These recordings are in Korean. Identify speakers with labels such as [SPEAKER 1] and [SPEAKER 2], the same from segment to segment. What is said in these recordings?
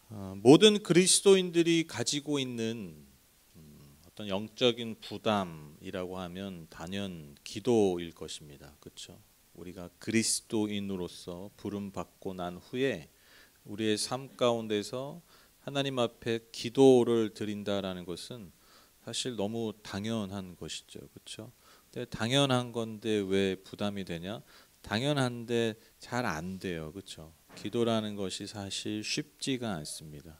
[SPEAKER 1] 모든 그리스도인들이 가지고 있는 어떤 영적인 부담이라고 하면 단연 기도일 것입니다. 그렇죠? 우리가 그리스도인으로서 부름 받고 난 후에 우리의 삶 가운데서 하나님 앞에 기도를 드린다라는 것은 사실 너무 당연한 것이죠. 그렇죠? 근데 당연한 건데 왜 부담이 되냐? 당연한데 잘 안 돼요. 그렇죠? 기도라는 것이 사실 쉽지가 않습니다.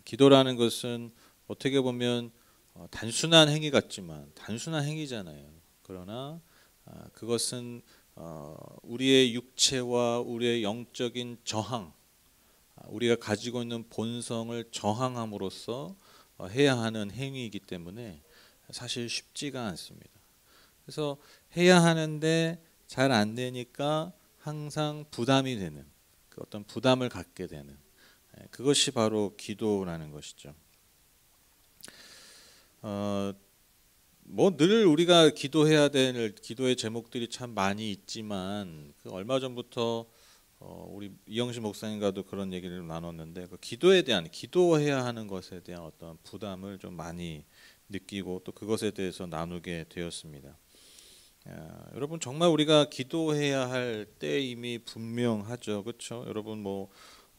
[SPEAKER 1] 기도라는 것은 어떻게 보면 단순한 행위 같지만 단순한 행위잖아요. 그러나 그것은 우리의 육체와 우리의 영적인 저항, 우리가 가지고 있는 본성을 저항함으로써 해야 하는 행위이기 때문에 사실 쉽지가 않습니다. 그래서 해야 하는데 잘 안 되니까 항상 부담이 되는, 그 어떤 부담을 갖게 되는, 그것이 바로 기도라는 것이죠. 뭐 늘 우리가 기도해야 될 기도의 제목들이 참 많이 있지만 얼마 전부터 우리 이영신 목사님과도 그런 얘기를 나눴는데 기도에 대한 기도해야 하는 것에 대한 어떤 부담을 좀 많이 느끼고 또 그것에 대해서 나누게 되었습니다. 여러분 정말 우리가 기도해야 할 때임이 분명하죠. 그렇죠? 여러분 뭐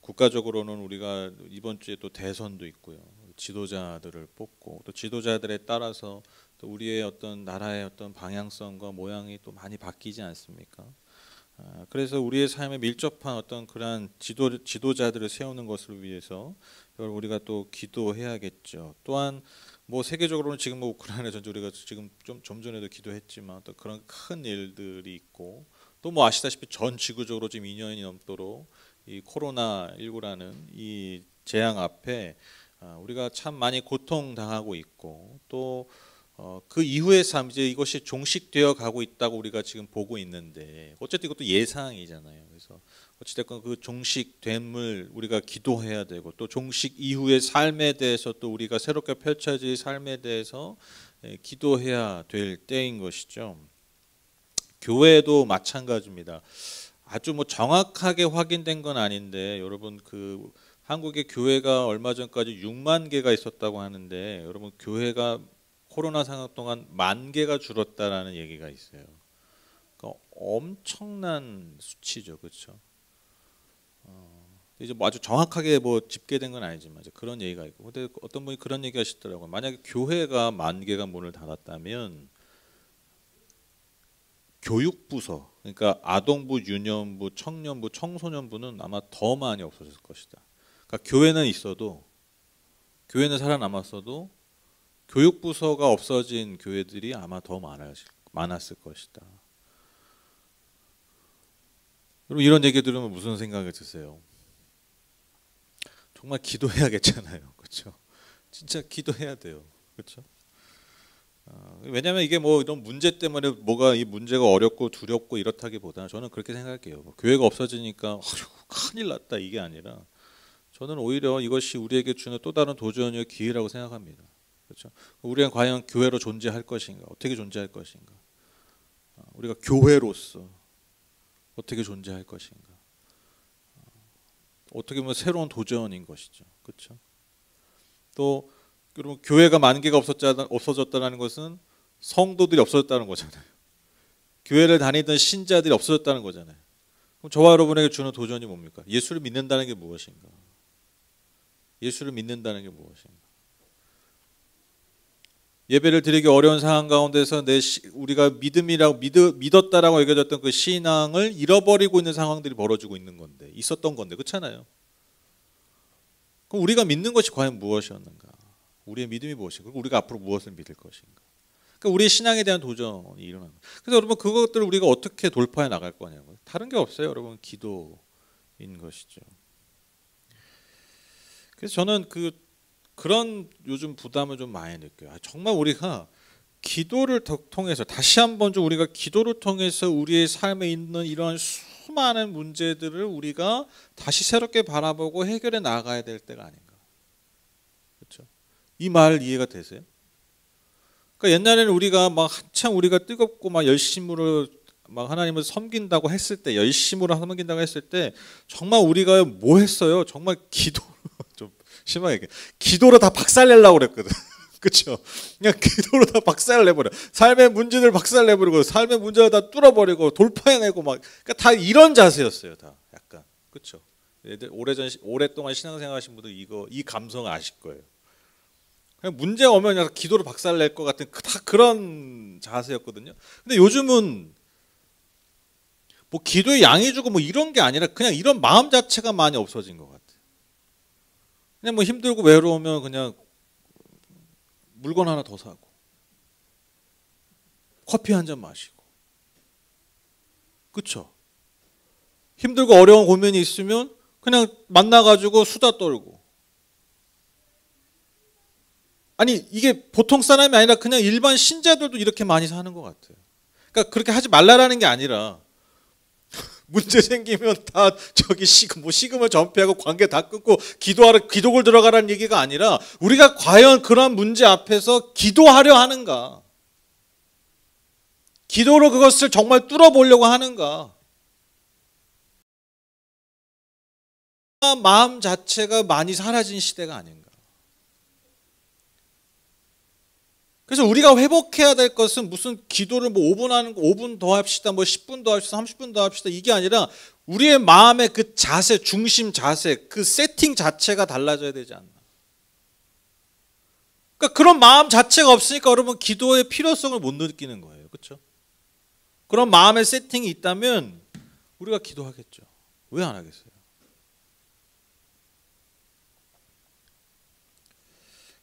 [SPEAKER 1] 국가적으로는 우리가 이번 주에 또 대선도 있고요. 지도자들을 뽑고 또 지도자들에 따라서 또 우리의 어떤 나라의 어떤 방향성과 모양이 또 많이 바뀌지 않습니까? 그래서 우리의 삶에 밀접한 어떤 그러한 지도자들을 세우는 것을 위해서 우리가 또 기도해야겠죠. 또한 뭐 세계적으로는 지금 뭐 우크라이나 전쟁 우리가 지금 좀 전에도 기도했지만 또 그런 큰 일들이 있고 또 뭐 아시다시피 전 지구적으로 지금 2년이 넘도록 이 코로나19라는 이 재앙 앞에 우리가 참 많이 고통당하고 있고 또 그 이후의 삶 이제 이것이 종식되어 가고 있다고 우리가 지금 보고 있는데 어쨌든 이것도 예상이잖아요. 그래서 어찌됐건 그 종식됨을 우리가 기도해야 되고 또 종식 이후의 삶에 대해서 또 우리가 새롭게 펼쳐질 삶에 대해서 기도해야 될 때인 것이죠. 교회도 마찬가지입니다. 아주 뭐 정확하게 확인된 건 아닌데 여러분 그 한국의 교회가 얼마 전까지 6만 개가 있었다고 하는데 여러분 교회가 코로나 상황 동안 10,000개가 줄었다라는 얘기가 있어요. 그러니까 엄청난 수치죠, 그렇죠? 이제 뭐 아주 정확하게 뭐 집계된 건 아니지만 이제 그런 얘기가 있고, 근데 어떤 분이 그런 얘기 하시더라고요. 만약에 교회가 10,000개가 문을 닫았다면 교육부서, 그러니까 아동부, 유년부, 청년부, 청소년부는 아마 더 많이 없어졌을 것이다. 그러니까 교회는 있어도 교회는 살아남았어도 교육부서가 없어진 교회들이 아마 더 많았을 것이다. 여러분 이런 얘기 들으면 무슨 생각이 드세요? 정말 기도해야겠잖아요, 그렇죠? 진짜 기도해야 돼요, 그렇죠? 왜냐하면 이게 뭐 이런 문제 때문에 뭐가 이 문제가 어렵고 두렵고 이렇다기보다는 저는 그렇게 생각해요. 교회가 없어지니까 큰일 났다 이게 아니라 저는 오히려 이것이 우리에게 주는 또 다른 도전의 기회라고 생각합니다. 그렇죠? 우리가 과연 교회로 존재할 것인가? 어떻게 존재할 것인가? 우리가 교회로서 어떻게 존재할 것인가? 어떻게 보면 새로운 도전인 것이죠. 그렇죠? 또 여러분 교회가 10,000개가 없어졌다는 것은 성도들이 없어졌다는 거잖아요. 교회를 다니던 신자들이 없어졌다는 거잖아요. 그럼 저와 여러분에게 주는 도전이 뭡니까? 예수를 믿는다는 게 무엇인가? 예수를 믿는다는 게 무엇인가? 예배를 드리기 어려운 상황 가운데서 우리가 믿었다라고 여겨졌던 그 신앙을 잃어버리고 있는 상황들이 벌어지고 있는 건데, 있었던 건데, 그렇잖아요. 그럼 우리가 믿는 것이 과연 무엇이었는가? 우리의 믿음이 무엇인가? 그리고 우리가 앞으로 무엇을 믿을 것인가? 그러니까 우리의 신앙에 대한 도전이 일어나는 거예요. 그래서 여러분 그것들을 우리가 어떻게 돌파해 나갈 거냐고요. 다른 게 없어요, 여러분. 기도인 것이죠. 그래서 저는 그런 요즘 부담을 좀 많이 느껴요. 정말 우리가 기도를 통해서 다시 한번 좀 우리가 기도를 통해서 우리의 삶에 있는 이러한 수많은 문제들을 우리가 다시 새롭게 바라보고 해결해 나가야 될 때가 아닌가. 그렇죠? 이 말 이해가 되세요? 그러니까 옛날에는 우리가 막 한창 우리가 뜨겁고 막 열심으로 막 하나님을 섬긴다고 했을 때, 열심으로 섬긴다고 했을 때 정말 우리가 뭐 했어요? 정말 기도 심하게 얘기해. 기도로 다 박살내려고 그랬거든. 그렇죠? 그냥 기도로 다 박살내버려. 삶의 문제들 박살내버리고 삶의 문제를 다 뚫어버리고 돌파해내고 막 그러니까 다 이런 자세였어요. 다 약간 그렇죠? 오랫동안 신앙생활하신 분들 이 감성 아실 거예요. 그냥 문제 오면 그냥 기도로 박살낼 것 같은 다 그런 자세였거든요. 근데 요즘은 뭐 기도에 양이 주고 뭐 이런 게 아니라 그냥 이런 마음 자체가 많이 없어진 것 같아요. 그냥 뭐 힘들고 외로우면 그냥 물건 하나 더 사고 커피 한 잔 마시고 그렇죠? 힘들고 어려운 고민이 있으면 그냥 만나가지고 수다 떨고 아니 이게 보통 사람이 아니라 그냥 일반 신자들도 이렇게 많이 사는 것 같아요. 그러니까 그렇게 하지 말라라는 게 아니라 문제 생기면 다 저기 식음을 전폐하고 관계 다 끊고 기도골 들어가라는 얘기가 아니라 우리가 과연 그런 문제 앞에서 기도하려 하는가? 기도로 그것을 정말 뚫어보려고 하는가? 마음 자체가 많이 사라진 시대가 아닌가? 그래서 우리가 회복해야 될 것은 무슨 기도를 뭐 5분 하는 거 5분 더 합시다, 뭐 10분 더 합시다, 30분 더 합시다 이게 아니라 우리의 마음의 그 자세, 중심 자세, 그 세팅 자체가 달라져야 되지 않나? 그러니까 그런 마음 자체가 없으니까 여러분 기도의 필요성을 못 느끼는 거예요, 그렇죠? 그런 마음의 세팅이 있다면 우리가 기도하겠죠. 왜 안 하겠어요?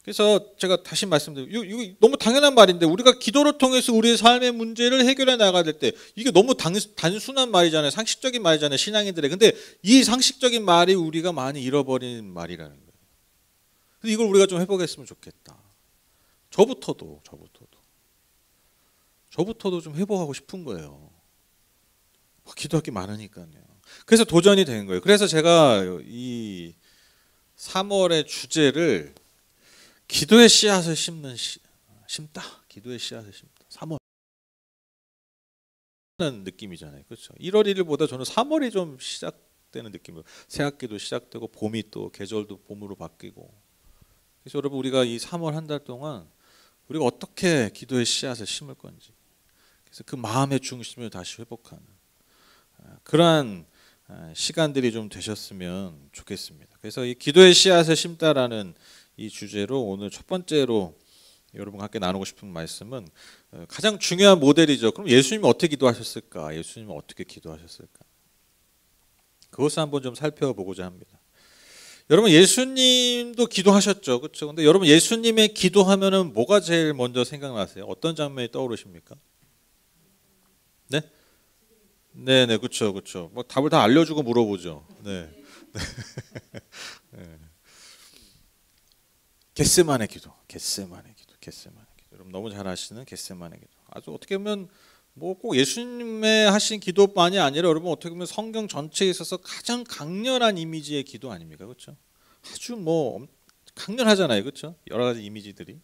[SPEAKER 1] 그래서 제가 다시 말씀드리고 이거 너무 당연한 말인데 우리가 기도를 통해서 우리의 삶의 문제를 해결해 나가야 될 때 이게 너무 단순한 말이잖아요. 상식적인 말이잖아요. 신앙인들의. 근데 이 상식적인 말이 우리가 많이 잃어버린 말이라는 거예요. 근데 이걸 우리가 좀 회복했으면 좋겠다. 저부터도 좀 회복하고 싶은 거예요. 기도할 게 많으니까요. 그래서 도전이 된 거예요. 그래서 제가 이 3월의 주제를 기도의 씨앗을 심다. 기도의 씨앗을 심다. 3월 하는 느낌이잖아요. 그렇죠? 1월 1일보다 저는 3월이 좀 시작되는 느낌이에요. 새학기도 시작되고 봄이 또 계절도 봄으로 바뀌고. 그래서 여러분 우리가 이 3월 한 달 동안 우리가 어떻게 기도의 씨앗을 심을 건지. 그래서 그 마음의 중심을 다시 회복하는 그러한 시간들이 좀 되셨으면 좋겠습니다. 그래서 이 기도의 씨앗을 심다라는 이 주제로 오늘 첫 번째로 여러분과 함께 나누고 싶은 말씀은 가장 중요한 모델이죠. 그럼 예수님은 어떻게 기도하셨을까? 예수님은 어떻게 기도하셨을까? 그것을 한번 좀 살펴보고자 합니다. 여러분 예수님도 기도하셨죠, 그렇죠? 근데 여러분 예수님의 기도하면은 뭐가 제일 먼저 생각나세요? 어떤 장면이 떠오르십니까? 네, 네, 그렇죠. 뭐 답을 다 알려주고 물어보죠. 네. 네. 겟세마네 기도. 여러분 너무 잘 아시는 겟세마네 기도. 아주 어떻게 보면 뭐 꼭 예수님의 하신 기도만이 아니라 여러분 어떻게 보면 성경 전체에 있어서 가장 강렬한 이미지의 기도 아닙니까, 그렇죠? 아주 뭐 강렬하잖아요, 그렇죠? 여러 가지 이미지들이.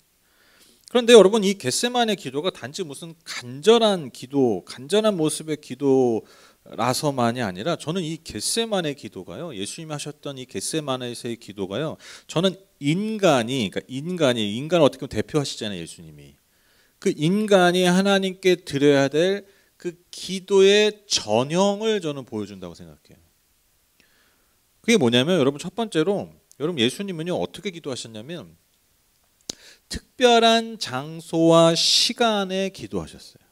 [SPEAKER 1] 그런데 여러분 이 겟세마네 기도가 단지 무슨 간절한 모습의 기도라서만이 아니라 저는 이 겟세마네 기도가요. 예수님이 하셨던 이 겟세마네에서의 기도가요. 저는 인간을 어떻게 보면 대표하시잖아요, 예수님이. 그 인간이 하나님께 드려야 될 그 기도의 전형을 저는 보여준다고 생각해요. 그게 뭐냐면 여러분 첫 번째로 여러분 예수님은요 어떻게 기도하셨냐면 특별한 장소와 시간에 기도하셨어요.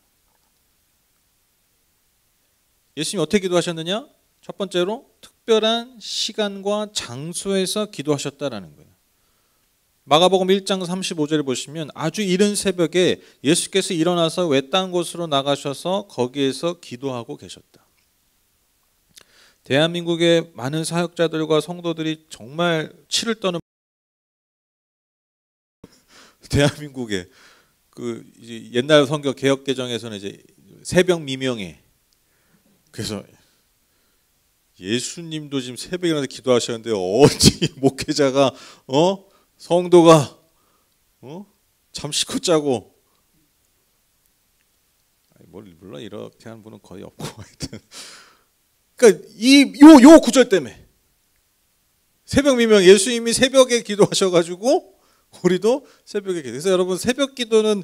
[SPEAKER 1] 예수님이 어떻게 기도하셨느냐? 첫 번째로 특별한 시간과 장소에서 기도하셨다라는 거예요. 마가복음 1장 35절을 보시면 아주 이른 새벽에 예수께서 일어나서 외딴 곳으로 나가셔서 거기에서 기도하고 계셨다. 대한민국의 많은 사역자들과 성도들이 정말 치를 떠는 대한민국의 그 이제 옛날 성경 개역 개정에서는 이제 새벽 미명에 그래서 예수님도 지금 새벽에 일어나서 기도하셨는데 어찌 목회자가 성도가 잠시코 자고 물론 이렇게 하는 분은 거의 없고 하여튼 그러니까 요 구절 때문에 새벽 미명, 예수님이 새벽에 기도하셔가지고 우리도 새벽에 기도. 그래서 여러분 새벽 기도는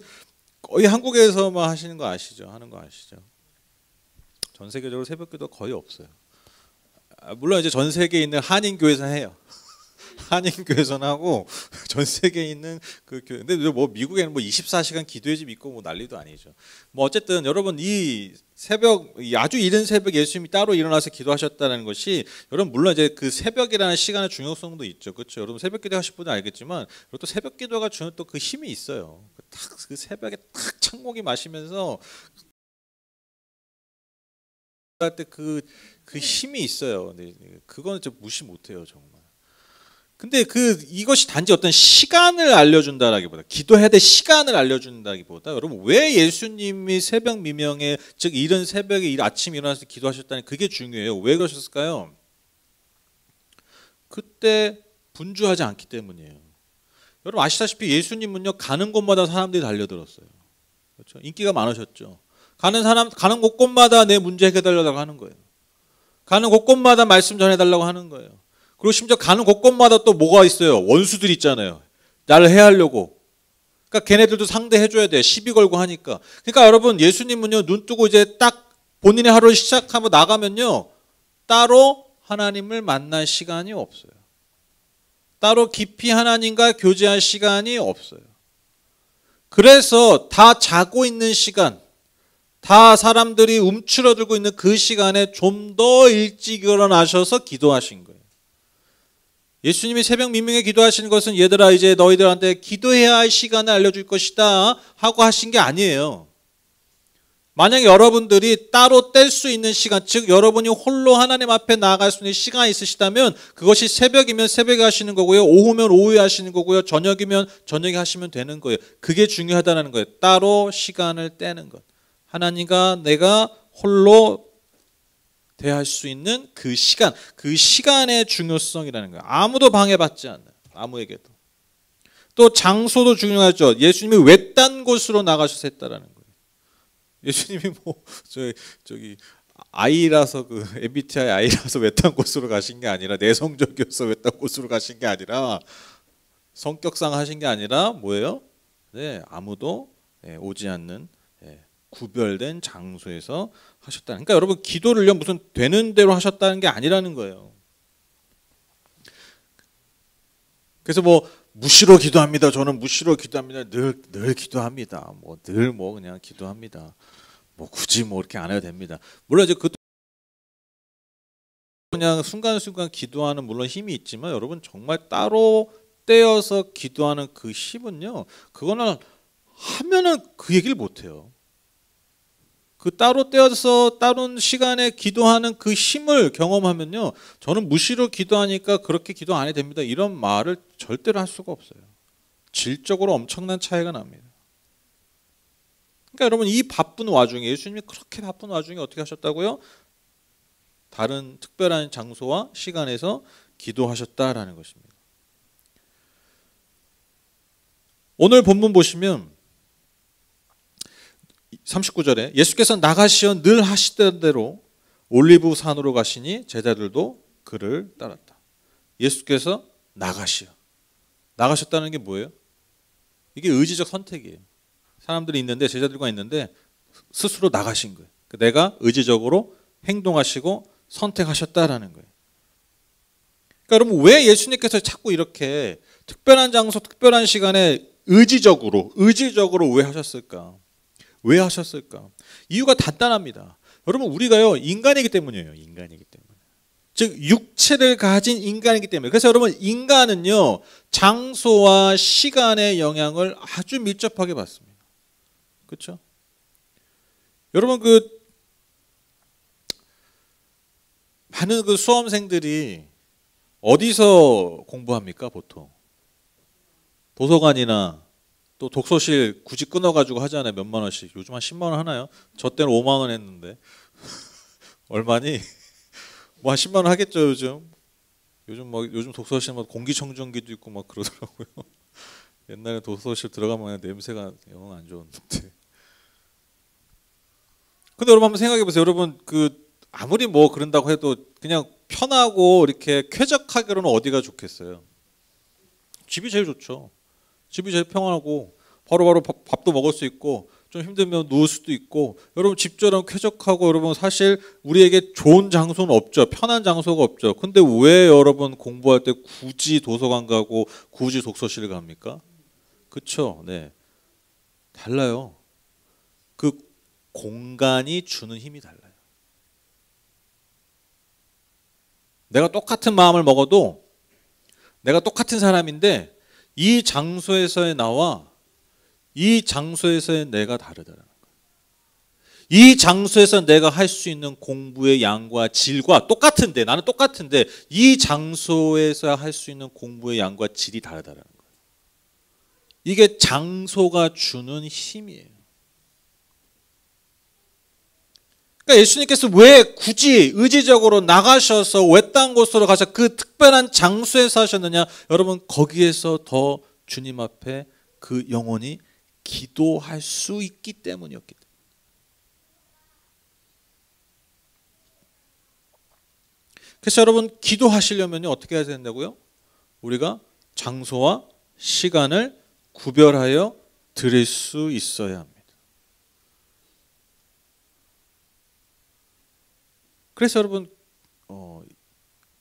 [SPEAKER 1] 거의 한국에서만 하시는 거 아시죠? 하는 거 아시죠? 전 세계적으로 새벽 기도 거의 없어요. 물론 이제 전 세계에 있는 한인교회에서 해요. 한인교회에서는 하고 전 세계에 있는 그 교회. 근데 뭐 미국에는 뭐 24시간 기도의 집 있고 뭐 난리도 아니죠. 뭐 어쨌든 여러분 이 새벽, 아주 이른 새벽 예수님이 따로 일어나서 기도하셨다는 것이, 여러분 물론 이제 그 새벽이라는 시간의 중요성도 있죠. 그렇죠? 여러분 새벽 기도 하실 분은 알겠지만, 그리고 또 새벽 기도가 주는 또 그 힘이 있어요. 딱 그 새벽에 딱 창고기 마시면서 할 때 그 힘이 있어요. 근데 그거는 좀 무시 못해요, 정말. 근데 이것이 단지 어떤 시간을 알려준다라기보다, 기도해야 될 시간을 알려준다기보다, 여러분 왜 예수님이 새벽 미명에, 즉 이른 새벽에 아침 일어나서 기도하셨다는 그게 중요해요. 왜 그러셨을까요? 그때 분주하지 않기 때문이에요. 여러분 아시다시피 예수님은요, 가는 곳마다 사람들이 달려들었어요. 그렇죠? 인기가 많으셨죠. 가는 곳곳마다 내 문제 해결해달라고 하는 거예요. 가는 곳곳마다 말씀 전해달라고 하는 거예요. 그리고 심지어 가는 곳곳마다 또 뭐가 있어요? 원수들이 있잖아요. 나를 해하려고. 그러니까 걔네들도 상대해줘야 돼. 시비 걸고 하니까. 그러니까 여러분 예수님은요, 눈 뜨고 이제 딱 본인의 하루를 시작하고 나가면요, 따로 하나님을 만날 시간이 없어요. 따로 깊이 하나님과 교제할 시간이 없어요. 그래서 다 자고 있는 시간, 다 사람들이 움츠러들고 있는 그 시간에 좀 더 일찍 일어나셔서 기도하신 거예요. 예수님이 새벽 미명에 기도하시는 것은 얘들아 이제 너희들한테 기도해야 할 시간을 알려줄 것이다 하고 하신 게 아니에요. 만약에 여러분들이 따로 뗄 수 있는 시간, 즉 여러분이 홀로 하나님 앞에 나아갈 수 있는 시간이 있으시다면 그것이 새벽이면 새벽에 하시는 거고요, 오후면 오후에 하시는 거고요, 저녁이면 저녁에 하시면 되는 거예요. 그게 중요하다는 거예요. 따로 시간을 떼는 것. 하나님과 내가 홀로 대할 수 있는 그 시간, 그 시간의 중요성이라는 거예요. 아무도 방해받지 않아요. 아무에게도. 또 장소도 중요하죠. 예수님이 외딴 곳으로 나가셔서 했다라는 거예요. 예수님이 뭐 저기 아이라서 그 MBTI 아이라서 외딴 곳으로 가신 게 아니라, 내성적이어서 외딴 곳으로 가신 게 아니라, 성격상 하신 게 아니라 뭐예요? 네, 아무도 오지 않는 구별된 장소에서 하셨다는. 그러니까 여러분 기도를요 무슨 되는 대로 하셨다는 게 아니라는 거예요. 그래서 뭐 무시로 기도합니다. 저는 무시로 기도합니다. 늘 기도합니다. 뭐 늘 뭐 그냥 기도합니다. 뭐 굳이 뭐 이렇게 안 해도 됩니다. 물론 이제 그 그냥 순간순간 기도하는 물론 힘이 있지만, 여러분 정말 따로 떼어서 기도하는 그 힘은요, 그거는 하면은 그 얘기를 못 해요. 그 따로 떼어서 다른 시간에 기도하는 그 힘을 경험하면요, 저는 무시로 기도하니까 그렇게 기도 안 해도 됩니다, 이런 말을 절대로 할 수가 없어요. 질적으로 엄청난 차이가 납니다. 그러니까 여러분 이 바쁜 와중에, 예수님이 그렇게 바쁜 와중에 어떻게 하셨다고요? 다른 특별한 장소와 시간에서 기도하셨다라는 것입니다. 오늘 본문 보시면 39절에 나가시어 나가시어 늘 하시던 대로 올리브 산으로 가시니 제자들도 그를 따랐다. 예수께서 나가셨다는 게 뭐예요? 이게 의지적 선택이에요. 사람들이 있는데, 제자들과 있는데 스스로 나가신 거예요. 내가 의지적으로 행동하시고 선택하셨다라는 거예요. 그러니까 여러분 왜 예수님께서 자꾸 이렇게 특별한 장소, 특별한 시간에 의지적으로 왜 하셨을까? 왜 하셨을까? 이유가 간단합니다. 여러분 우리가요 인간이기 때문이에요. 인간이기 때문에. 즉 육체를 가진 인간이기 때문에. 그래서 여러분 인간은요 장소와 시간의 영향을 아주 밀접하게 받습니다. 그렇죠? 여러분 많은 수험생들이 어디서 공부합니까 보통? 도서관이나 또 독서실 굳이 끊어가지고 하잖아요. 몇만 원씩. 요즘 한 10만 원 하나요? 저 때는 5만 원 했는데. 얼마니? 뭐 한 10만 원 하겠죠 요즘. 요즘 독서실 뭐 공기청정기도 있고 막 그러더라고요. 옛날에 독서실 들어가면 냄새가 영 안 좋은데. 근데 여러분 한번 생각해 보세요. 여러분 아무리 뭐 그런다고 해도 그냥 편하고 이렇게 쾌적하기로는 어디가 좋겠어요? 집이 제일 좋죠. 집이 제일 평안하고 바로바로 밥도 먹을 수 있고 좀 힘들면 누울 수도 있고 여러분 집처럼 쾌적하고 여러분 사실 우리에게 좋은 장소는 없죠. 편한 장소가 없죠. 근데 왜 여러분 공부할 때 굳이 도서관 가고 굳이 독서실 갑니까? 그렇죠. 네. 달라요. 그 공간이 주는 힘이 달라요. 내가 똑같은 마음을 먹어도 내가 똑같은 사람인데 이 장소에서의 나와 이 장소에서의 내가 다르다는 거예요. 이 장소에서 내가 할 수 있는 공부의 양과 질과 똑같은데 나는 똑같은데 이 장소에서 할 수 있는 공부의 양과 질이 다르다는 거예요. 이게 장소가 주는 힘이에요. 그러니까 예수님께서 왜 굳이 의지적으로 나가셔서 외딴 곳으로 가서 그 특별한 장소에서 하셨느냐? 여러분 거기에서 더 주님 앞에 그 영혼이 기도할 수 있기 때문이었기 때문에. 그래서 여러분 기도하시려면 어떻게 해야 된다고요? 우리가 장소와 시간을 구별하여 드릴 수 있어야 합니다. 그래서 여러분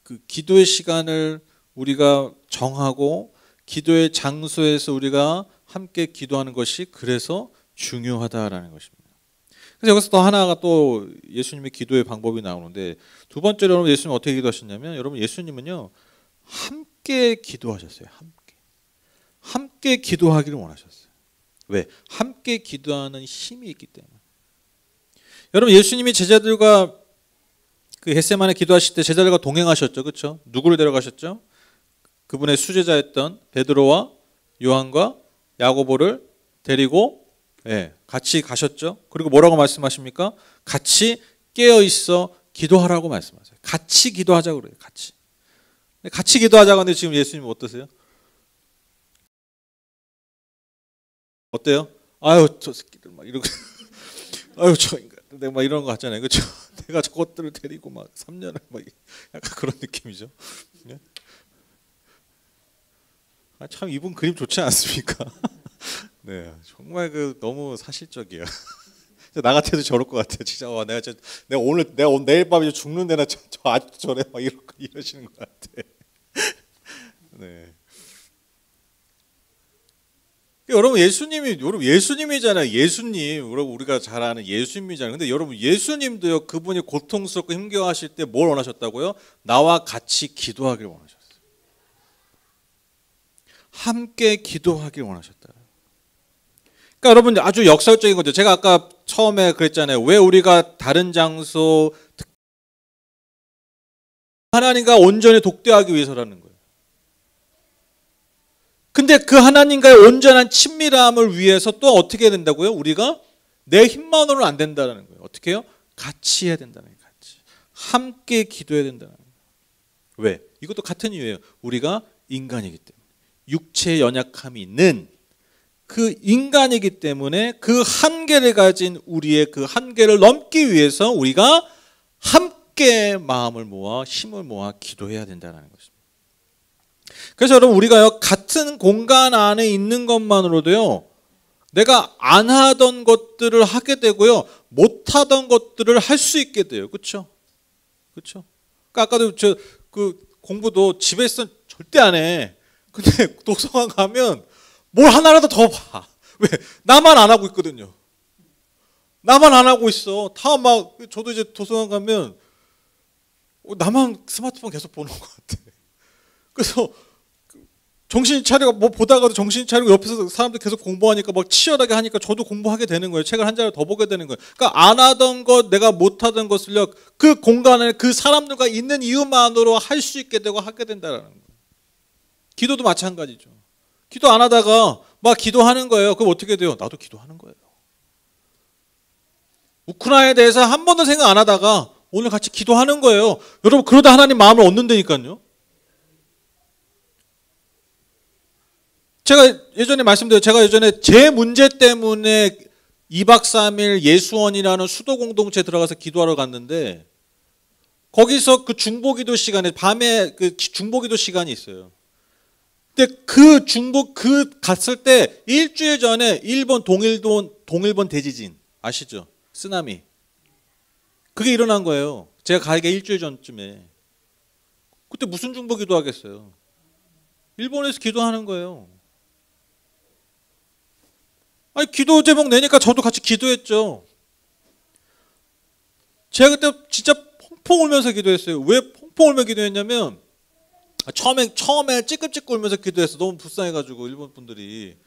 [SPEAKER 1] 그 기도의 시간을 우리가 정하고 기도의 장소에서 우리가 함께 기도하는 것이 그래서 중요하다라는 것입니다. 그래서 여기서 또 하나가 또 예수님의 기도의 방법이 나오는데 두 번째로 여러분 예수님 어떻게 기도하셨냐면 여러분 예수님은요 함께 기도하셨어요. 함께 기도하기를 원하셨어요. 왜? 함께 기도하는 힘이 있기 때문에. 여러분 예수님이 제자들과 그 겟세마네 기도하실 때 제자들과 동행하셨죠. 그렇죠? 누구를 데려가셨죠? 그분의 수제자였던 베드로와 요한과 야고보를 데리고 같이 가셨죠. 그리고 뭐라고 말씀하십니까? 같이 깨어 있어 기도하라고 말씀하세요. 같이 기도하자고 그래요. 같이 기도하자고 하는데 지금 예수님 어떠세요? 어때요? 아유 저 새끼들 막 이러고 아유 저 인간들 막 이런 거 같잖아요. 그렇죠? 내가 저것들을 데리고 막 3년을 막 약간 그런 느낌이죠. 참 이분 그림 좋지 않습니까? 네, 정말 그 너무 사실적이에요. 나 같아도 저럴 것 같아요. 진짜 내가 오늘 내일 밤에 죽는데나 저 아직도 저래 막 이러시는 것 같아. 네. 여러분 예수님이잖아요. 예수님 우리가 잘 아는 예수님이잖아요. 근데 여러분 예수님도요 그분이 고통스럽고 힘겨워하실 때 뭘 원하셨다고요? 나와 같이 기도하길 원하셨어요. 함께 기도하길 원하셨다. 그러니까 여러분 아주 역설적인 거죠. 제가 아까 처음에 그랬잖아요. 왜 우리가 다른 장소 하나님과 온전히 독대하기 위해서라는 거예요. 근데 그 하나님과의 온전한 친밀함을 위해서 또 어떻게 해야 된다고요? 우리가 내 힘만으로는 안 된다는 거예요. 어떻게 해요? 같이 해야 된다는 거예요. 같이. 함께 기도해야 된다는 거예요. 왜? 이것도 같은 이유예요. 우리가 인간이기 때문에. 육체의 연약함이 있는 그 인간이기 때문에 그 한계를 가진 우리의 그 한계를 넘기 위해서 우리가 함께 마음을 모아 힘을 모아 기도해야 된다는 것입니다. 그래서 여러분 우리가요 같은 공간 안에 있는 것만으로도요 내가 안 하던 것들을 하게 되고요 못 하던 것들을 할 수 있게 돼요. 그렇죠? 그렇죠? 그러니까 아까도 그 공부도 집에서 절대 안 해. 근데 도서관 가면 뭘 하나라도 더 봐. 왜? 나만 안 하고 있거든요. 나만 안 하고 있어. 다 막 저도 이제 도서관 가면 나만 스마트폰 계속 보는 것 같아. 그래서 정신 차리고 뭐 보다가도 정신 차리고 옆에서 사람들 계속 공부하니까 막 치열하게 하니까 저도 공부하게 되는 거예요. 책을 한 자를 더 보게 되는 거예요. 그러니까 안 하던 것, 내가 못 하던 것을요 그 공간에 그 사람들과 있는 이유만으로 할 수 있게 되고 하게 된다는 거예요. 기도도 마찬가지죠. 기도 안 하다가 막 기도하는 거예요. 그럼 어떻게 돼요? 나도 기도하는 거예요. 우크라이나에 대해서 한 번도 생각 안 하다가 오늘 같이 기도하는 거예요. 여러분 그러다 하나님 마음을 얻는다니까요. 제가 예전에 제 문제 때문에 2박 3일 예수원이라는 수도 공동체에 들어가서 기도하러 갔는데 거기서 그 중보기도 시간에 밤에 그 중보기도 시간이 있어요. 근데 그 갔을 때 일주일 전에 일본 동일본 대지진 아시죠? 쓰나미. 그게 일어난 거예요. 제가 가기가 일주일 전쯤에. 그때 무슨 중보기도 하겠어요? 일본에서 기도하는 거예요. 아니 기도 제목 내니까 저도 같이 기도했죠. 제가 그때 진짜 펑펑 울면서 기도했어요. 왜 펑펑 울며 기도했냐면 처음에 찌끔찌끔 울면서 기도했어. 너무 불쌍해가지고 일본 분들이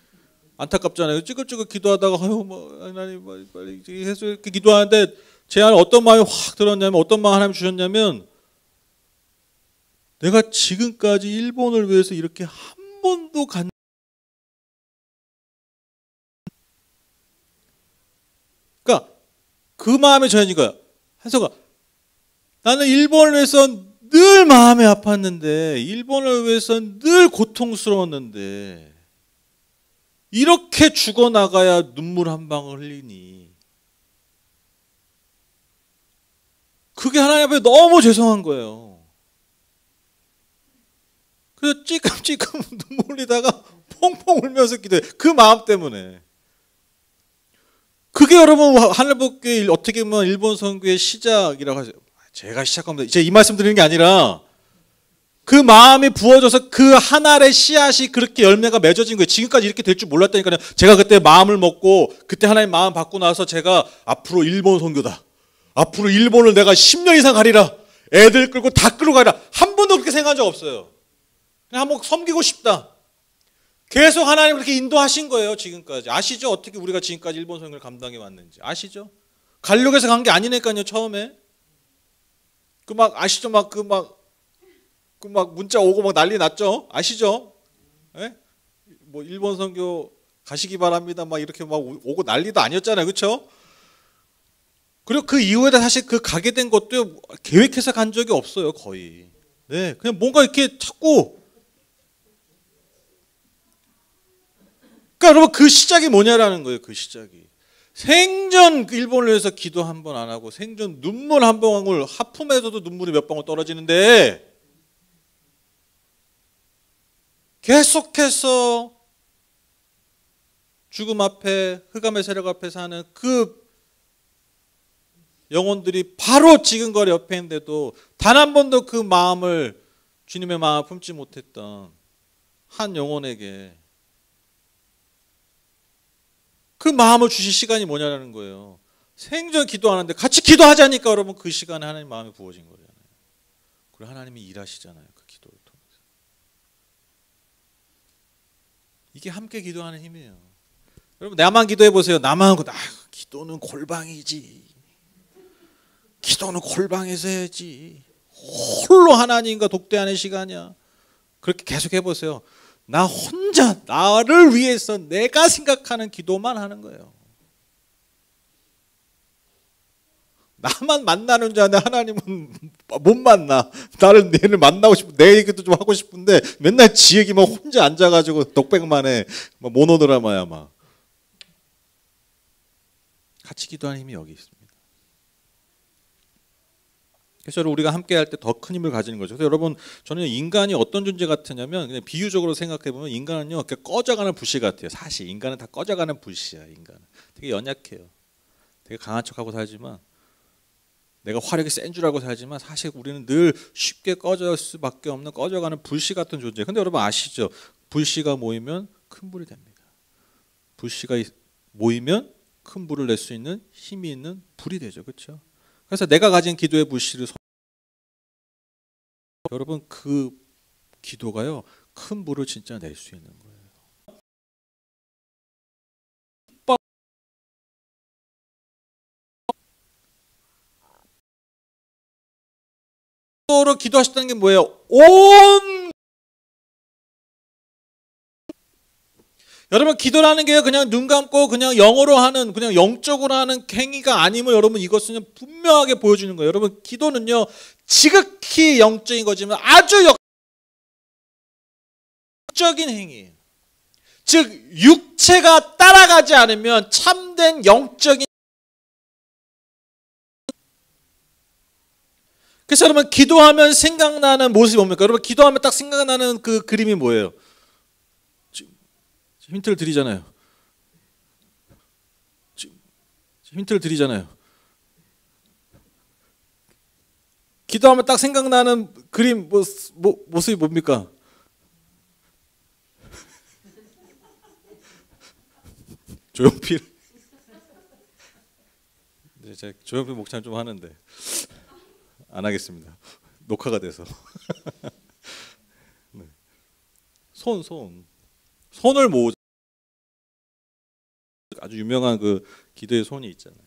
[SPEAKER 1] 안타깝잖아요. 찌끔찌끔 기도하다가 아유 뭐 하나님 빨리 해서 이렇게 기도하는데 제 안에 어떤 마음이 확 들었냐면 어떤 마음 하나님 주셨냐면 내가 지금까지 일본을 위해서 이렇게 한 번도 그러니까 그 마음에 전해진 거야. 한서가 나는 일본을 위해서 늘 마음이 아팠는데 일본을 위해서 늘 고통스러웠는데 이렇게 죽어나가야 눈물 한 방울 흘리니 그게 하나님 앞에 너무 죄송한 거예요. 그래서 찌끔찌끔 눈물 흘리다가 펑펑 울면서 기도해. 그 마음 때문에. 그게 여러분 하늘복교회 어떻게 보면 일본 선교의 시작이라고 하죠. 제가 시작합니다. 이제 이 말씀 드리는 게 아니라 그 마음이 부어져서 그 한 알의 씨앗이 그렇게 열매가 맺어진 거예요. 지금까지 이렇게 될 줄 몰랐다니까요. 제가 그때 마음을 먹고 그때 하나님 마음 받고 나서 제가 앞으로 일본 선교다. 앞으로 일본을 내가 10년 이상 가리라. 애들 끌고 다 끌고 가리라. 한 번도 그렇게 생각한 적 없어요. 그냥 한번 섬기고 싶다. 계속 하나님 그렇게 인도하신 거예요. 지금까지. 아시죠? 어떻게 우리가 지금까지 일본 선교를 감당해 왔는지. 아시죠? 가려고 해서 간 게 아니니까요. 처음에. 그 막 아시죠? 그 막 문자 오고 막 난리 났죠? 아시죠? 예? 뭐 일본 선교 가시기 바랍니다. 막 이렇게 막 오고 난리도 아니었잖아요. 그렇죠? 그리고 그 이후에 사실 그 가게 된 것도 계획해서 간 적이 없어요. 거의. 네. 그냥 뭔가 이렇게 자꾸 그러니까 여러분 그 시작이 뭐냐라는 거예요. 그 시작이. 생전 일본을 위해서 기도 한 번 안 하고 생전 눈물 한 방울 하품에서도 눈물이 몇 방울 떨어지는데 계속해서 죽음 앞에 흑암의 세력 앞에 사는 그 영혼들이 바로 지근거리 옆에 있는데도 단 한 번도 그 마음을 주님의 마음을 품지 못했던 한 영혼에게 그 마음을 주실 시간이 뭐냐라는 거예요. 생전 기도하는데 같이 기도하자니까 여러분 그 시간에 하나님 마음이 부어진 거잖아요. 그리고 하나님이 일하시잖아요. 그 기도를 통해서. 이게 함께 기도하는 힘이에요. 여러분 나만 기도해 보세요. 나만 기도는 골방이지. 기도는 골방에서 해야지. 홀로 하나님과 독대하는 시간이야. 그렇게 계속 해보세요. 나 혼자 나를 위해서 내가 생각하는 기도만 하는 거예요. 나만 만나는 줄 아는데 하나님은 못 만나. 얘를 만나고 싶고 내 얘기도 좀 하고 싶은데 맨날 지 얘기만 혼자 앉아가지고 독백만 해. 막 모노드라마야 막. 같이 기도하는 힘이 여기 있습니다. 그래서 우리가 함께 할 때 더 큰 힘을 가지는 거죠. 그래서 여러분 저는 인간이 어떤 존재 같으냐면 그냥 비유적으로 생각해 보면 인간은요 꺼져가는 불씨 같아요. 사실 인간은 다 꺼져가는 불씨야. 인간은 되게 연약해요. 되게 강한 척하고 살지만 내가 화력이 센 줄 알고 살지만 사실 우리는 늘 쉽게 꺼질 수밖에 없는 꺼져가는 불씨 같은 존재. 근데 여러분 아시죠? 불씨가 모이면 큰 불이 됩니다. 불씨가 모이면 큰 불을 낼 수 있는 힘이 있는 불이 되죠. 그렇죠? 그래서 내가 가진 기도의 불씨를 여러분 그 기도가요 큰 불을 진짜 낼 수 있는 거예요. 기도로 기도하셨다는 게 뭐예요? 여러분 기도라는 게 그냥 눈 감고 그냥 영어로 하는 그냥 영적으로 하는 행위가 아님을 여러분 이것은 분명하게 보여주는 거예요. 여러분 기도는요 지극히 영적인 거지만 아주 영적인 행위예요. 즉 육체가 따라가지 않으면 참된 영적인 그래서 여러분 기도하면 생각나는 모습이 뭡니까? 여러분 기도하면 딱 생각나는 그 그림이 뭐예요? 지금 힌트를 드리잖아요. 지금 힌트를 드리잖아요. 기도하면 딱 생각나는 그림 모습이 뭡니까? 조용필. 제가 조용필 목차는 좀 하는데 안 하겠습니다. 녹화가 돼서. 네. 손을 모으. 아주 유명한 그 기도의 손이 있잖아요.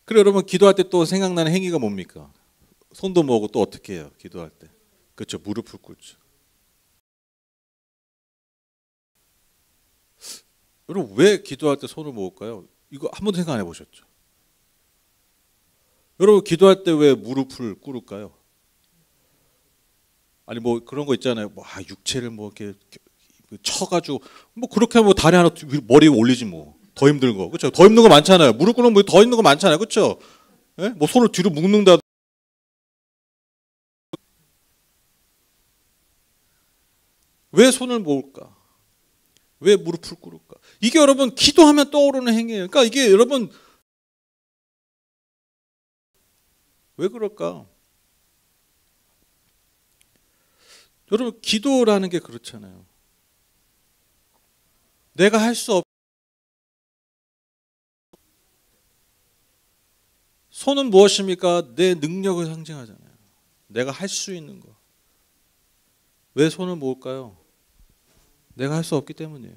[SPEAKER 1] 그래 여러분 기도할 때 또 생각나는 행위가 뭡니까? 손도 모으고 또 어떻게 해요? 기도할 때. 그렇죠. 무릎을 꿇죠. 여러분 왜 기도할 때 손을 모을까요? 이거 한 번도 생각 안 해보셨죠? 여러분 기도할 때 왜 무릎을 꿇을까요? 아니 뭐 그런 거 있잖아요. 뭐 육체를 뭐 이렇게 쳐가지고 뭐 그렇게 하면 다리 하나 머리 올리지 뭐. 더 힘든 거, 그렇죠? 더 힘든 거 많잖아요. 무릎 꿇으면 뭐 더 힘든 거 많잖아요, 그렇죠? 예? 뭐 손을 뒤로 묶는다. 왜 손을 모을까? 왜 무릎을 꿇을까? 이게 여러분 기도하면 떠오르는 행위예요. 그러니까 이게 여러분 왜 그럴까? 여러분 기도라는 게 그렇잖아요. 내가 할 수 없. 손은 무엇입니까? 내 능력을 상징하잖아요. 내가 할 수 있는 거. 왜 손을 모을까요? 내가 할 수 없기 때문이에요.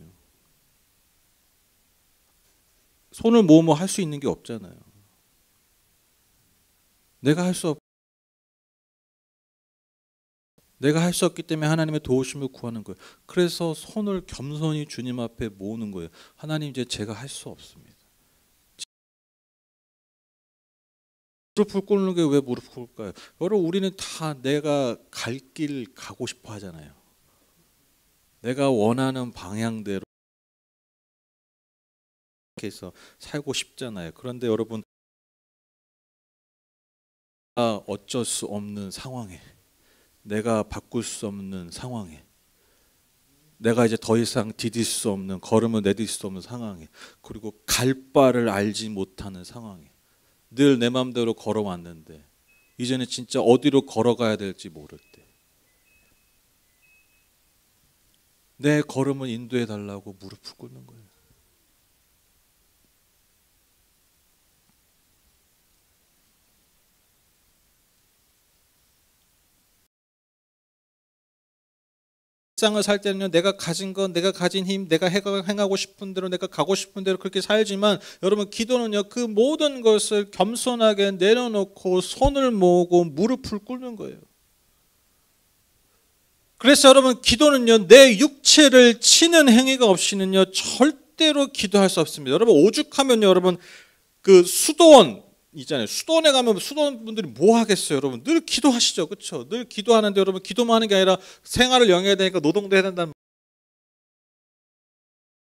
[SPEAKER 1] 손을 모으면 할 수 있는 게 없잖아요. 내가 할 수 없기 때문에 하나님의 도우심을 구하는 거예요. 그래서 손을 겸손히 주님 앞에 모으는 거예요. 하나님 이제 제가 할 수 없습니다. 무릎을 꿇는 게 왜 무릎을 꿇을까요? 여러분 우리는 다 내가 갈 길 가고 싶어 하잖아요. 내가 원하는 방향대로 해서 살고 싶잖아요. 그런데 여러분 어쩔 수 없는 상황에, 내가 바꿀 수 없는 상황에, 내가 이제 더 이상 디딜 수 없는, 걸음을 내딜 수 없는 상황에, 그리고 갈 바를 알지 못하는 상황에, 늘 내 마음대로 걸어왔는데 이제는 진짜 어디로 걸어가야 될지 모를 때 내 걸음을 인도해 달라고 무릎을 꿇는 거예요. 일상을 살 때는요, 내가 가진 건, 내가 가진 힘, 내가 행하고 싶은 대로, 내가 가고 싶은 대로 그렇게 살지만 여러분 기도는요, 그 모든 것을 겸손하게 내려놓고 손을 모으고 무릎을 꿇는 거예요. 그래서 여러분 기도는요, 내 육체를 치는 행위가 없이는요 절대로 기도할 수 없습니다. 여러분 오죽하면요, 여러분 그 수도원 있잖아요. 수도원에 가면 수도원분들이 뭐 하겠어요, 여러분? 늘 기도하시죠, 그렇죠? 늘 기도하는데 여러분 기도만 하는 게 아니라 생활을 영위해야 되니까 노동도 해야 된다는.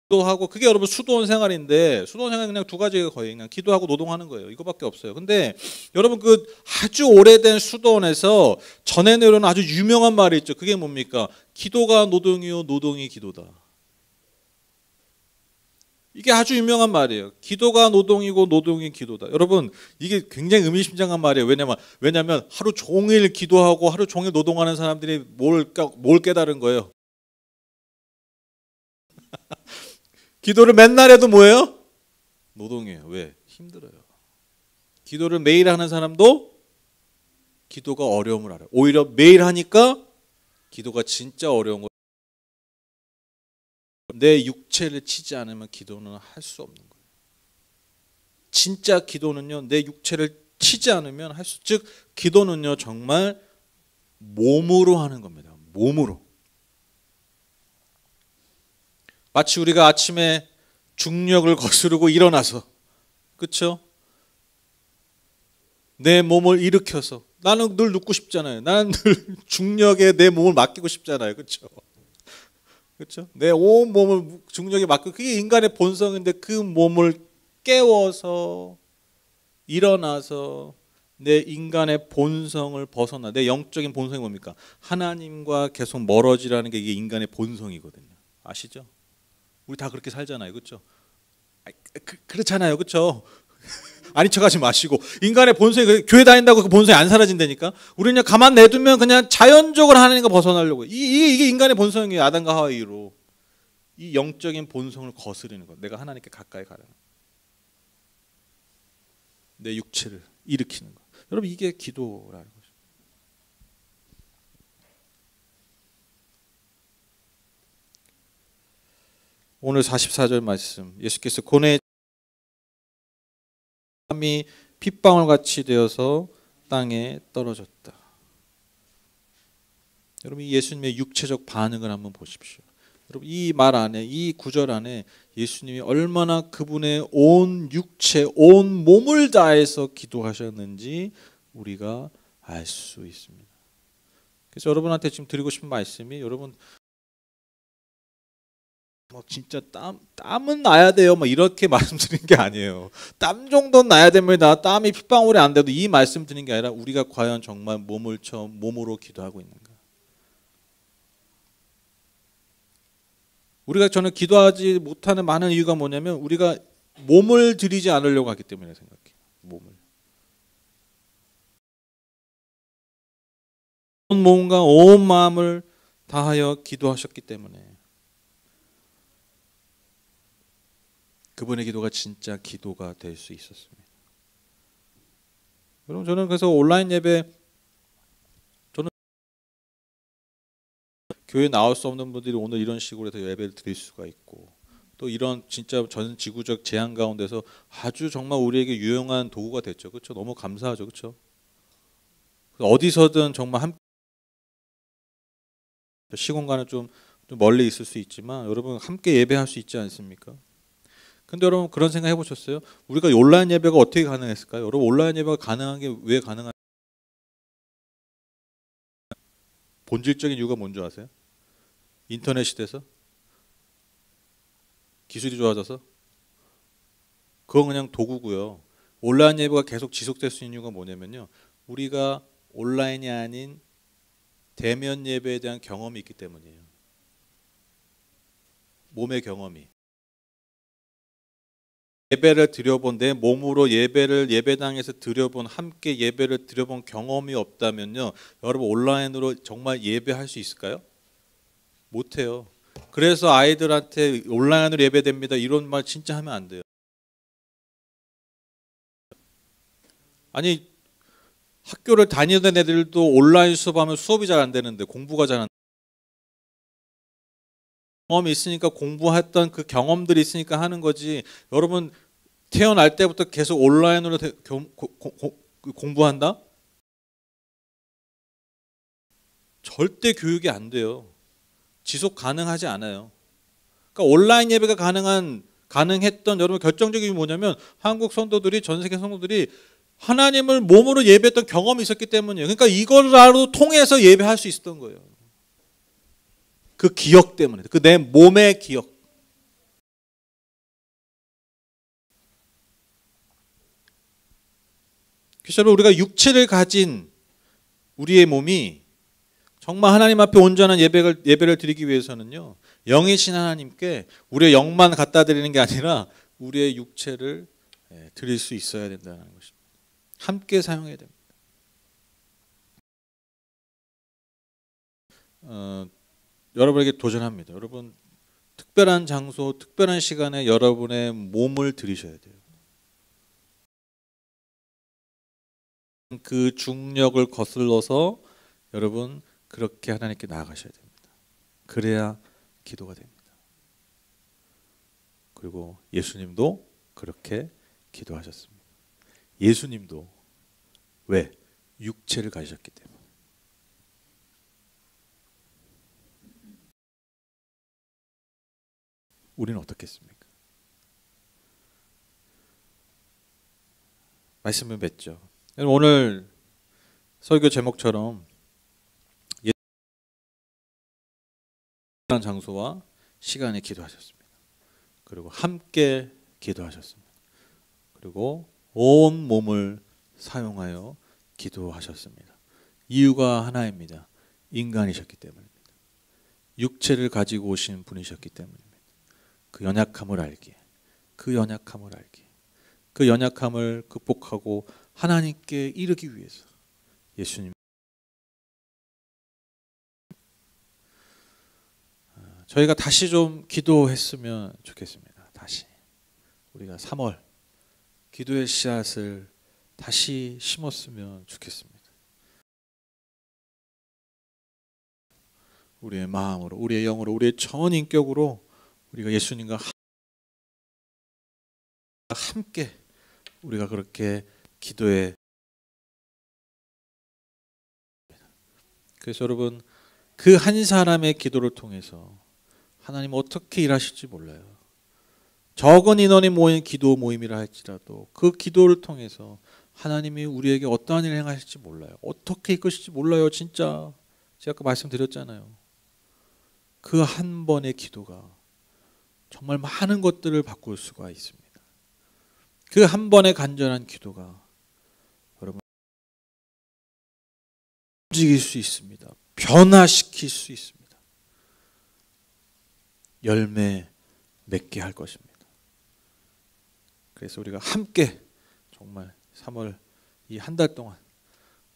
[SPEAKER 1] 기도하고 그게 여러분 수도원 생활인데, 수도원 생활은 그냥 두 가지가 거의 그냥 기도하고 노동하는 거예요. 이거밖에 없어요. 근데 여러분 그 아주 오래된 수도원에서 전해 내려오는 아주 유명한 말이 있죠. 그게 뭡니까? 기도가 노동이요, 노동이 기도다. 이게 아주 유명한 말이에요. 기도가 노동이고 노동이 기도다. 여러분 이게 굉장히 의미심장한 말이에요. 왜냐면 하루 종일 기도하고 하루 종일 노동하는 사람들이 뭘 깨달은 거예요? 기도를 맨날 해도 뭐예요? 노동이에요. 왜? 힘들어요. 기도를 매일 하는 사람도 기도가 어려움을 알아요. 오히려 매일 하니까 기도가 진짜 어려운 거예요. 내 육체를 치지 않으면 기도는 할 수 없는 거예요. 진짜 기도는요, 내 육체를 치지 않으면 할 수, 즉 기도는요 정말 몸으로 하는 겁니다. 몸으로. 마치 우리가 아침에 중력을 거스르고 일어나서, 그렇죠? 내 몸을 일으켜서, 나는 늘 눕고 싶잖아요. 나는 늘 중력에 내 몸을 맡기고 싶잖아요, 그렇죠? 그렇죠? 내 온 몸을 중력에 맡기고, 그게 인간의 본성인데 그 몸을 깨워서 일어나서 내 인간의 본성을 벗어나. 내 영적인 본성이 뭡니까? 하나님과 계속 멀어지라는 게 이게 인간의 본성이거든요. 아시죠? 우리 다 그렇게 살잖아요. 그렇죠? 그렇잖아요. 그렇죠? 아닌 척하지 마시고 인간의 본성이 교회 다닌다고 그 본성이 안 사라진다니까. 우리는 그냥 가만 내두면 그냥 자연적으로 하나님과 벗어나려고. 이게 인간의 본성이에요. 아담과 하와 이후로. 이 영적인 본성을 거스르는 것. 내가 하나님께 가까이 가려는 것. 내 육체를 일으키는 것. 여러분 이게 기도라는 거죠. 오늘 44절 말씀. 예수께서 고뇌의 땀이 핏방울같이 되어서 땅에 떨어졌다. 여러분 이 예수님의 육체적 반응을 한번 보십시오. 여러분 이 말 안에, 이 구절 안에 예수님이 얼마나 그분의 온 육체, 온 몸을 다해서 기도하셨는지 우리가 알 수 있습니다. 그래서 여러분한테 지금 드리고 싶은 말씀이, 여러분 진짜 땀은 나야 돼요. 이렇게 말씀드리는 게 아니에요. 땀 정도는 나야 됩니다. 땀이 핏방울이 안 돼도 이 말씀 드리는 게 아니라 우리가 과연 정말 몸으로 기도하고 있는가. 우리가 저는 기도하지 못하는 많은 이유가 뭐냐면 우리가 몸을 드리지 않으려고 하기 때문에 생각해요. 몸을. 온 몸과 온 마음을 다하여 기도하셨기 때문에 그분의 기도가 진짜 기도가 될 수 있었습니다. 여러분 저는 그래서 온라인 예배, 저는 교회 나올 수 없는 분들이 오늘 이런 식으로 해서 예배를 드릴 수가 있고, 또 이런 진짜 전 지구적 재앙 가운데서 아주 정말 우리에게 유용한 도구가 됐죠. 그렇죠? 너무 감사하죠. 그렇죠? 어디서든 정말 함께, 시공간은 좀 멀리 있을 수 있지만 여러분 함께 예배할 수 있지 않습니까? 근데 여러분 그런 생각 해보셨어요? 우리가 온라인 예배가 어떻게 가능했을까요? 여러분 온라인 예배가 가능한 게 왜 가능한? 본질적인 이유가 뭔지 아세요? 인터넷이 돼서? 기술이 좋아져서? 그건 그냥 도구고요. 온라인 예배가 계속 지속될 수 있는 이유가 뭐냐면요, 우리가 온라인이 아닌 대면 예배에 대한 경험이 있기 때문이에요. 몸의 경험이. 예배를 드려본, 내 몸으로 예배당에서 드려본, 함께 예배를 드려본 경험이 없다면요, 여러분 온라인으로 정말 예배할 수 있을까요? 못해요. 그래서 아이들한테 온라인으로 예배됩니다 이런 말 진짜 하면 안 돼요. 아니 학교를 다니던 애들도 온라인 수업하면 수업이 잘 안 되는데, 공부가 잘 안, 경험이 있으니까, 공부했던 그 경험들이 있으니까 하는 거지. 여러분 태어날 때부터 계속 온라인으로 공부한다? 절대 교육이 안 돼요. 지속 가능하지 않아요. 그러니까 온라인 예배가 가능했던 여러분 결정적인 게 뭐냐면, 한국 성도들이, 전 세계 성도들이 하나님을 몸으로 예배했던 경험이 있었기 때문이에요. 그러니까 이걸로 통해서 예배할 수 있었던 거예요. 그 기억 때문에, 그 내 몸의 기억. 그래서 우리가 육체를 가진 우리의 몸이 정말 하나님 앞에 온전한 예배를 드리기 위해서는요, 영이신 하나님께 우리의 영만 갖다 드리는 게 아니라 우리의 육체를 드릴 수 있어야 된다는 것입니다. 함께 사용해야 됩니다. 여러분에게 도전합니다. 여러분 특별한 장소, 특별한 시간에 여러분의 몸을 드리셔야 돼요. 그 중력을 거슬러서 여러분 그렇게 하나님께 나아가셔야 됩니다. 그래야 기도가 됩니다. 그리고 예수님도 그렇게 기도하셨습니다. 예수님도 왜? 육체를 가지셨기 때문에. 우리는 어떻겠습니까? 말씀을 맺죠. 오늘 설교 제목처럼 예배한 장소와 시간에 기도하셨습니다. 그리고 함께 기도하셨습니다. 그리고 온 몸을 사용하여 기도하셨습니다. 이유가 하나입니다. 인간이셨기 때문입니다. 육체를 가지고 오신 분이셨기 때문입니다. 그 연약함을 알기에, 그 연약함을 극복하고 하나님께 이르기 위해서 예수님, 저희가 다시 좀 기도했으면 좋겠습니다. 다시 우리가 3월 기도의 씨앗을 다시 심었으면 좋겠습니다. 우리의 마음으로, 우리의 영으로, 우리의 전 인격으로 우리가 예수님과 함께 우리가 그렇게 기도해. 그래서 여러분, 그 한 사람의 기도를 통해서 하나님 어떻게 일하실지 몰라요. 적은 인원이 모인 기도 모임이라 할지라도 그 기도를 통해서 하나님이 우리에게 어떠한 일을 행하실지 몰라요. 어떻게 이끄실지 몰라요. 진짜 제가 아까 말씀드렸잖아요. 그 한 번의 기도가 정말 많은 것들을 바꿀 수가 있습니다. 그 한 번의 간절한 기도가 여러분 움직일 수 있습니다. 변화시킬 수 있습니다. 열매 맺게 할 것입니다. 그래서 우리가 함께 정말 3월 이 한 달 동안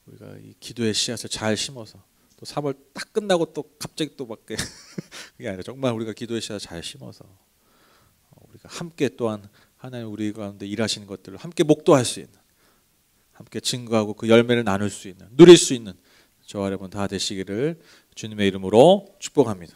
[SPEAKER 1] 우리가 이 기도의 씨앗을 잘 심어서 또 3월 딱 끝나고 또 갑자기 또 밖에 그게 아니라 정말 우리가 기도의 씨앗을 잘 심어서 우리가 함께 또한 하나님 우리 가운데 일하시는 것들을 함께 목도할 수 있는, 함께 증거하고 그 열매를 나눌 수 있는, 누릴 수 있는 저와 여러분 다 되시기를 주님의 이름으로 축복합니다.